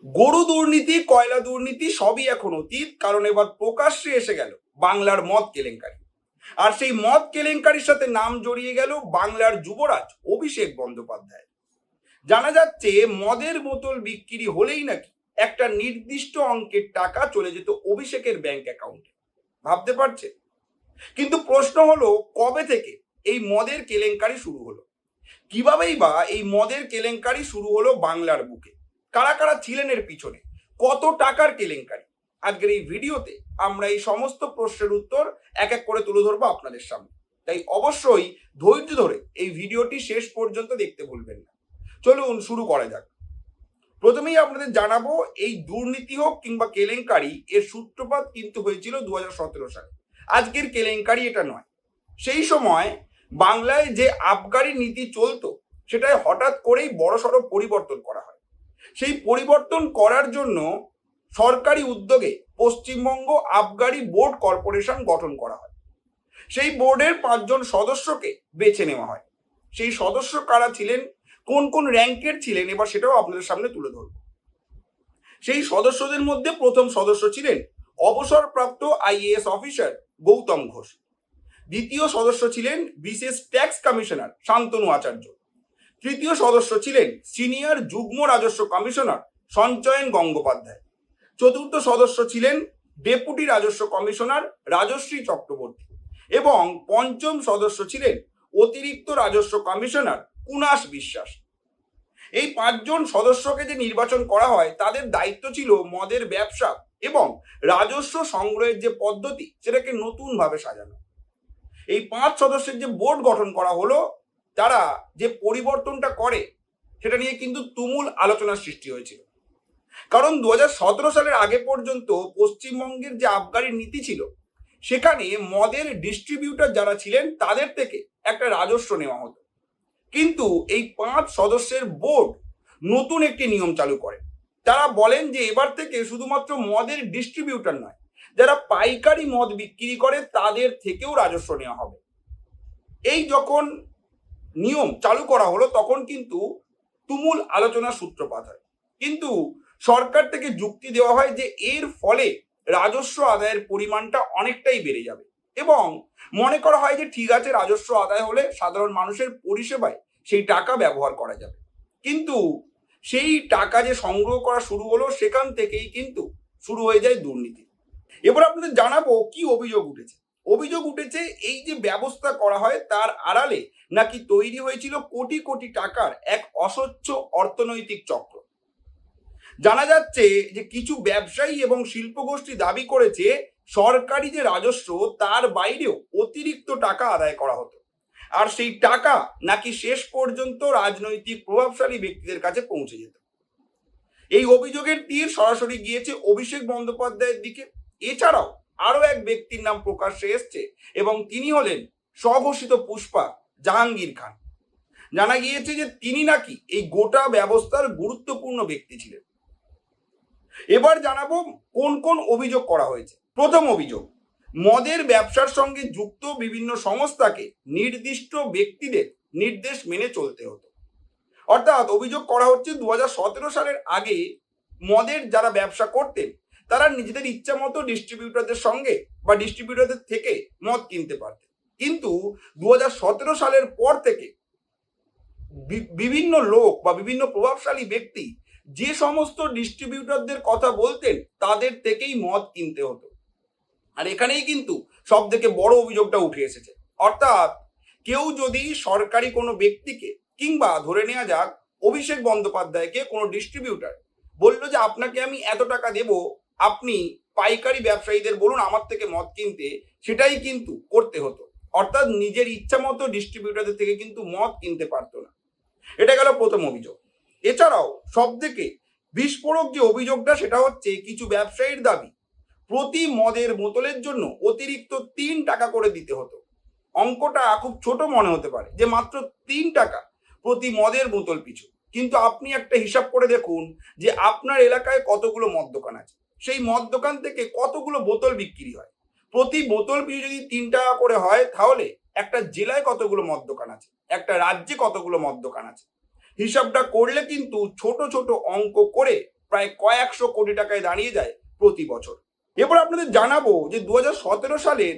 গরু দুর্নীতি, কয়লা দুর্নীতি সবই এখন অতীত, কারণ এবার প্রকাশ্যে এসে গেল বাংলার মদ কেলেঙ্কারি। আর সেই মদ কেলেঙ্কারির সাথে নাম জড়িয়ে গেল বাংলার যুবরাজ অভিষেক বন্দ্যোপাধ্যায়। জানা যাচ্ছে মদের বোতল বিক্রি হলেই নাকি একটা নির্দিষ্ট অঙ্কের টাকা চলে যেত অভিষেকের ব্যাংক অ্যাকাউন্টে। ভাবতে পারছে? কিন্তু প্রশ্ন হলো, কবে থেকে এই মদের কেলেঙ্কারি শুরু হলো? কিভাবেই বা এই মদের কেলেঙ্কারি শুরু হলো বাংলার বুকে? কারা কারা ছিলেন এর পিছনে? কত টাকার কেলেঙ্কারি? আজকের এই ভিডিওতে আমরা এই সমস্ত প্রশ্নের উত্তর এক এক করে তুলে ধরবো আপনাদের সামনে। তাই অবশ্যই ধৈর্য ধরে এই ভিডিওটি শেষ পর্যন্ত দেখতে ভুলবেন না। চলুন শুরু করা যাক। প্রথমেই আপনাদের জানাবো, এই দুর্নীতি হোক কিংবা কেলেঙ্কারি, এর সূত্রপাত কিন্তু হয়েছিল 2017 সালে। আজকের কেলেঙ্কারি এটা নয়। সেই সময় বাংলায় যে আবগারি নীতি চলতো, সেটাই হঠাৎ করেই বড়সড় পরিবর্তন করা হয়। সেই পরিবর্তন করার জন্য সরকারি উদ্যোগে পশ্চিমবঙ্গ আবগারি বোর্ড কর্পোরেশন গঠন করা হয়। সেই বোর্ডের 5 জন সদস্যকে বেছে নেওয়া হয়। সেই সদস্য কারা ছিলেন, কোন কোন র্যাঙ্কের ছিলেন, এবার সেটাও আপনাদের সামনে তুলে ধরব। সেই সদস্যদের মধ্যে প্রথম সদস্য ছিলেন অবসরপ্রাপ্ত আইএএস অফিসার গৌতম ঘোষ। দ্বিতীয় সদস্য ছিলেন বিশেষ ট্যাক্স কমিশনার শান্তনু আচার্য। তৃতীয় সদস্য ছিলেন সিনিয়র যুগ্ম রাজস্ব কমিশনার সঞ্চয়ন গঙ্গোপাধ্যায়। চতুর্থ সদস্য ছিলেন ডেপুটি রাজস্ব কমিশনার রাজশ্রী চক্রবর্তী। এবং পঞ্চম সদস্য ছিলেন অতিরিক্ত রাজস্ব কমিশনার কুনাস বিশ্বাস। এই 5 জন সদস্যকে যে নির্বাচন করা হয়, তাদের দায়িত্ব ছিল মদের ব্যবসা এবং রাজস্ব সংগ্রহের যে পদ্ধতি, সেটাকে নতুনভাবে সাজানো। এই 5 সদস্যের যে বোর্ড গঠন করা হলো, তারা যে পরিবর্তনটা করে সেটা নিয়ে কিন্তু তুমুল আলোচনার সৃষ্টি হয়েছিল। কারণ 2017 সালের আগে পর্যন্ত পশ্চিমবঙ্গের যে আবগারি নীতি ছিল, সেখানে মদের ডিস্ট্রিবিউটর যারা ছিলেন তাদের থেকে একটা রাজস্ব নেওয়া হতো। কিন্তু এই 5 সদস্যের বোর্ড নতুন একটি নিয়ম চালু করে। তারা বলেন যে এবার থেকে শুধুমাত্র মদের ডিস্ট্রিবিউটর নয়, যারা পাইকারি মদ বিক্রি করে তাদের থেকেও রাজস্ব নেওয়া হবে। এই যখন নিয়ম চালু করা হলো, তখন কিন্তু তুমুল আলোচনার সূত্রপাত হয়। কিন্তু সরকার থেকে যুক্তি দেওয়া হয় যে এর ফলে রাজস্ব আদায়ের পরিমাণটা অনেকটাই বেড়ে যাবে এবং মনে করা হয় যে ঠিক আছে, রাজস্ব আদায় হলে সাধারণ মানুষের পরিষেবায় সেই টাকা ব্যবহার করা যাবে। কিন্তু সেই টাকা যে সংগ্রহ করা শুরু হলো, সেখান থেকেই কিন্তু শুরু হয়ে যায় দুর্নীতি। এবার আপনাদের জানাবো কি অভিযোগ উঠেছে। অভিযোগ উঠেছে এই যে ব্যবস্থা করা হয়, তার আড়ালে নাকি তৈরি হয়েছিল কোটি কোটি টাকার এক অস্বচ্ছ অর্থনৈতিক চক্র। জানা যাচ্ছে যে কিছু ব্যবসায়ী এবং শিল্পগোষ্ঠী দাবি করেছে সরকারি যে রাজস্ব, তার বাইরেও অতিরিক্ত টাকা আদায় করা হতো। আর সেই টাকা নাকি শেষ পর্যন্ত রাজনৈতিক প্রভাবশালী ব্যক্তিদের কাছে পৌঁছে যেত। এই অভিযোগের তীর সরাসরি গিয়েছে অভিষেক বন্দ্যোপাধ্যায়ের দিকে। এছাড়াও আরো এক ব্যক্তির নাম প্রকাশ্যে এসছে এবং তিনি হলেন স্বঘোষিত পুষ্পা জাহাঙ্গীর খান। জানা গিয়েছে যে তিনি নাকি এই গোটা ব্যবস্থার গুরুত্বপূর্ণ ব্যক্তি ছিলেন। এবার জানাবো কোন কোন অভিযোগ করা হয়েছে। প্রথম অভিযোগ, মদের ব্যবসার সঙ্গে যুক্ত বিভিন্ন সংস্থাকে নির্দিষ্ট ব্যক্তিদের নির্দেশ মেনে চলতে হতো। অর্থাৎ অভিযোগ করা হচ্ছে 2017 সালের আগে মদের যারা ব্যবসা করতেন, তারা নিজেদের ইচ্ছা মতো ডিস্ট্রিবিউটরদের সঙ্গে বা ডিস্ট্রিবিউটরদের থেকে মদ কিনতে পারতেন। কিন্তু 2017 সালের পর থেকে বিভিন্ন লোক বা বিভিন্ন প্রভাবশালী ব্যক্তি যে সমস্ত ডিস্ট্রিবিউটরদের কথা বলতেন, তাদের থেকেই মদ কিনতে হতো। আর এখানেই কিন্তু সব থেকে বড় অভিযোগটা উঠে এসেছে। অর্থাৎ কেউ যদি সরকারি কোনো ব্যক্তিকে, কিংবা ধরে নেওয়া যাক অভিষেক বন্দ্যোপাধ্যায়কে, কোনো ডিস্ট্রিবিউটর বললো যে আপনাকে আমি এত টাকা দেব, আপনি পাইকারি ব্যবসায়ীদের বলুন আমার থেকে মদ কিনতে, সেটাই কিন্তু করতে হতো। অর্থাৎ নিজের ইচ্ছা মতো ডিস্ট্রিবিউটরদের থেকে কিন্তু মদ কিনতে পারতো না। এটা গেল প্রথম অভিযোগ। এছাড়াও সব থেকে বিস্ফোরক যে অভিযোগটা, সেটা হচ্ছে কিছু ব্যবসায়ীর দাবি প্রতি মদের বোতলের জন্য অতিরিক্ত 3 টাকা করে দিতে হতো। অঙ্কটা খুব ছোট মনে হতে পারে যে মাত্র 3 টাকা প্রতি মদের বোতল পিছু, কিন্তু আপনি একটা হিসাব করে দেখুন যে আপনার এলাকায় কতগুলো মদ দোকান আছে, সেই মদ দোকান থেকে কতগুলো বোতল বিক্রি হয়। প্রতি বোতল পিছু যদি 3 টাকা করে হয়, তাহলে একটা জেলায় কতগুলো মদ দোকান আছে, একটা রাজ্যে কতগুলো মদ দোকান আছে। হিসাবটা করলে কিন্তু ছোট ছোট অঙ্ক করে প্রায় কয়েকশো কোটি টাকায় দাঁড়িয়ে যায় প্রতি বছর। এবার আপনাদের জানাবো যে 2017 সালের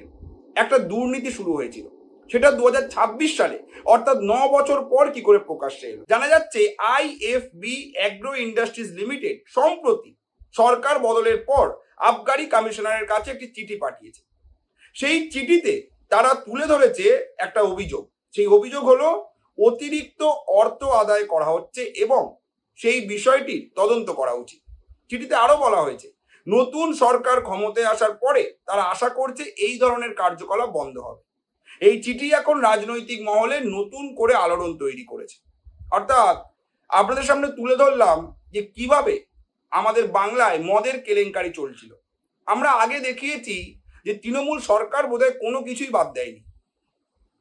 একটা দুর্নীতি শুরু হয়েছিল, সেটা 2026 সালে অর্থাৎ 9 বছর পর কি করে প্রকাশ্যে এলো। জানা যাচ্ছে আইএফবি অ্যাগ্রো ইন্ডাস্ট্রিজ লিমিটেড সম্প্রতি সরকার বদলের পর আবগারি কমিশনারের কাছে একটি চিঠি পাঠিয়েছে। সেই চিঠিতে তারা তুলে ধরেছে একটা অভিযোগ। সেই অভিযোগ হলো অতিরিক্ত অর্থ আদায় করা হচ্ছে এবং সেই বিষয়টির তদন্ত করা উচিত। চিঠিতে আরো বলা হয়েছে নতুন সরকার ক্ষমতায় আসার পরে তারা আশা করছে এই ধরনের কার্যকলাপ বন্ধ হবে। এই চিঠি এখন রাজনৈতিক মহলে নতুন করে আলোড়ন তৈরি করেছে। অর্থাৎ আপনাদের সামনে তুলে ধরলাম যে কিভাবে আমাদের বাংলায় মদের কেলেঙ্কারি চলছিল। আমরা আগে দেখিয়েছি যে তৃণমূল সরকার বোধহয় কোনো কিছুই বাদ দেয়নি।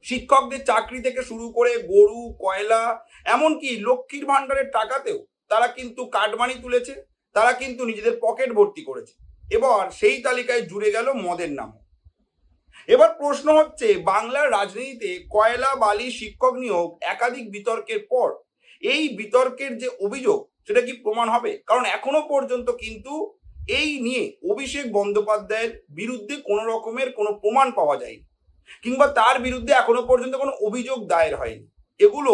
শিক্ষকদের চাকরি থেকে শুরু করে গরু, কয়লা, এমনকি লক্ষ্মীর ভাণ্ডারের টাকাতেও তারা কিন্তু কাটমানি তুলেছে, তারা কিন্তু নিজেদের পকেট ভর্তি করেছে। এবার সেই তালিকায় জুড়ে গেল মদের নাম। এবার প্রশ্ন হচ্ছে বাংলার রাজনীতিতে কয়লা, বালি, শিক্ষক নিয়োগ একাধিক বিতর্কের পর এই বিতর্কের যে অভিযোগ সেটা কি প্রমাণ হবে? কারণ এখনো পর্যন্ত কিন্তু এই নিয়ে অভিষেক বন্দ্যোপাধ্যায়ের বিরুদ্ধে কোনো রকমের কোনো প্রমাণ পাওয়া যায়নি, কিংবা তার বিরুদ্ধে এখনো পর্যন্ত কোনো অভিযোগ দায়ের হয়নি। এগুলো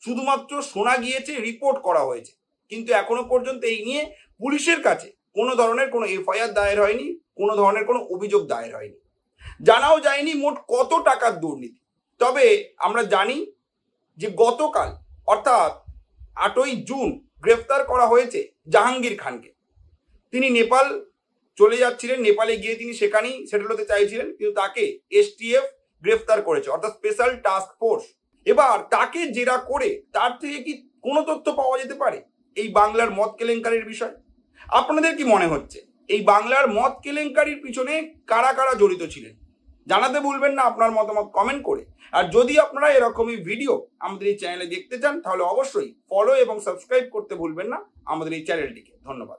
শুধুমাত্র শোনা গিয়েছে, রিপোর্ট করা হয়েছে, কিন্তু এখনো পর্যন্ত এই নিয়ে পুলিশের কাছে কোনো ধরনের কোনো এফআইআর দায়ের হয়নি, কোনো ধরনের কোনো অভিযোগ দায়ের হয়নি। জানাও যায়নি মোট কত টাকার দুর্নীতি। তবে আমরা জানি যে গতকাল অর্থাৎ 8ই জুন গ্রেফতার করা হয়েছে জাহাঙ্গীর খানকে। তিনি নেপাল চলে যাচ্ছিলেন, নেপালে গিয়ে তিনি সেখানেই সেটেল হতে চাইছিলেন, কিন্তু তাকে এসটিএফ গ্রেফতার করেছে, অর্থাৎ স্পেশাল টাস্ক ফোর্স। এবার তাকে জেরা করে তার থেকে কি কোনো তথ্য পাওয়া যেতে পারে এই বাংলার মদ কেলেঙ্কারির বিষয়? আপনাদের কি মনে হচ্ছে এই বাংলার মদ কেলেঙ্কারির পিছনে কারা কারা জড়িত ছিলেন? জানাতে ভুলবেন না আপনার মতামত কমেন্ট করে। আর যদি আপনারা এরকমই ভিডিও আমাদের এই চ্যানেলে দেখতে চান তাহলে অবশ্যই ফলো এবং সাবস্ক্রাইব করতে ভুলবেন না আমাদের এই চ্যানেলটিকে। ধন্যবাদ।